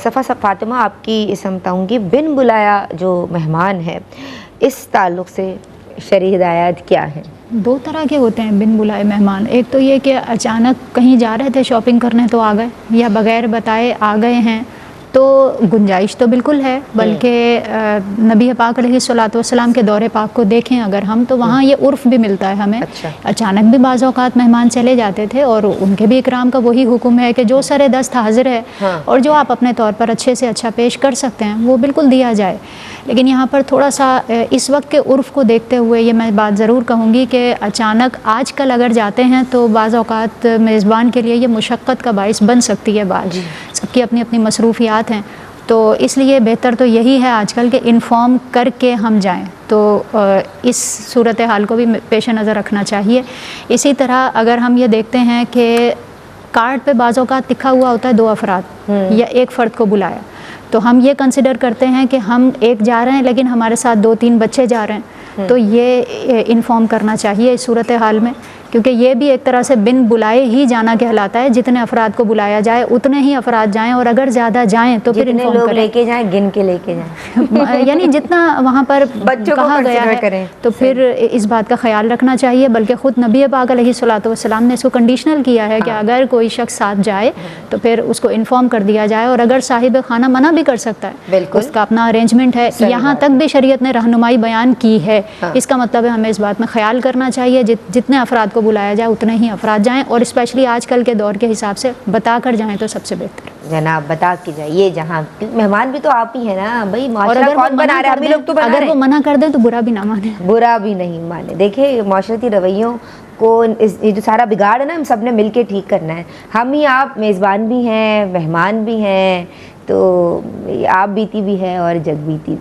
صفا فاطمہ، آپ کی سمجھاؤں گی، بن بلایا جو مہمان ہے، اس تعلق سے شرعی ہدایات کیا ہیں؟ دو طرح کے ہوتے ہیں بن بلائے مہمان. ایک تو یہ کہ اچانک کہیں جا رہے تھے شاپنگ کرنے تو آ گئے، یا بغیر بتائے آ گئے ہیں، تو گنجائش تو بالکل ہے. بلکہ نبی پاک علیہ الصلوۃ والسلام کے دور پاک کو دیکھیں اگر ہم، تو وہاں یہ عرف بھی ملتا ہے ہمیں. اچھا. اچانک بھی بعض اوقات مہمان چلے جاتے تھے، اور ان کے بھی اکرام کا وہی حکم ہے کہ جو سر دست حاضر ہے اور جو آپ اپنے طور پر اچھے سے اچھا پیش کر سکتے ہیں وہ بالکل دیا جائے. لیکن یہاں پر تھوڑا سا اس وقت کے عرف کو دیکھتے ہوئے یہ میں بات ضرور کہوں گی کہ اچانک آج کل اگر جاتے ہیں تو بعض اوقات میزبان کے لیے یہ مشقت کا باعث بن سکتی ہے بات. سب کی اپنی اپنی مصروفیات ہیں، تو اس لیے بہتر تو یہی ہے آج کل کہ انفارم کر کے ہم جائیں. تو اس صورتحال کو بھی پیش نظر رکھنا چاہیے. اسی طرح اگر ہم یہ دیکھتے ہیں کہ کارڈ پہ بعض اوقات لکھا ہوا ہوتا ہے 2 افراد یا ایک فرد کو بلایا، تو ہم یہ کنسیڈر کرتے ہیں کہ ہم ایک جا رہے ہیں لیکن ہمارے ساتھ 2-3 بچے جا رہے ہیں، تو یہ انفارم کرنا چاہیے اس صورتحال میں. کیونکہ یہ بھی ایک طرح سے بن بلائے ہی جانا کہلاتا ہے. جتنے افراد کو بلایا جائے اتنے ہی افراد جائیں، اور اگر زیادہ جائیں تو پھر انفارم لوگ کریں. لے کے جائیں، گن کے لے کے جائیں یعنی جتنا وہاں پر بچوں کو کہا گیا کنسیڈر ہے کریں. تو پھر اس بات کا خیال رکھنا چاہیے. بلکہ خود نبی پاک علیہ الصلوۃ والسلام نے اس کو کنڈیشنل کیا ہے کہ اگر کوئی شخص ساتھ جائے تو پھر اس کو انفارم کر دیا جائے. اور اگر صاحب خانہ منع بھی کر سکتا ہے، اس کا اپنا ارینجمنٹ ہے. یہاں تک بھی شریعت نے رہنمائی بیان کی ہے. اس کا مطلب ہے ہمیں اس بات میں خیال کرنا چاہیے جتنے افراد کو بلایا جائے اتنے ہی افراد جائیں، اور اسپیشلی آج کل کے دور کے حساب سے بتا کر جائیں تو سب سے بہتر. جناب بتا کے جائیے، جہاں مہمان بھی تو آپ ہی ہیں نا بھائی. معاشرہ کون بنا رہا ہے؟ ہم ہی لوگ تو بنا رہے ہیں. اگر وہ منع کر دیں تو برا بھی نہ مانیں، برا بھی نہیں مانے. دیکھیں معاشرتی رویوں کو، یہ جو سارا بگاڑ ہے نا، ہم سب نے مل کے ٹھیک کرنا ہے. ہم ہی آپ میزبان بھی ہیں، مہمان بھی ہیں، تو آپ بیتی بھی ہے اور جگ بیتی بھی.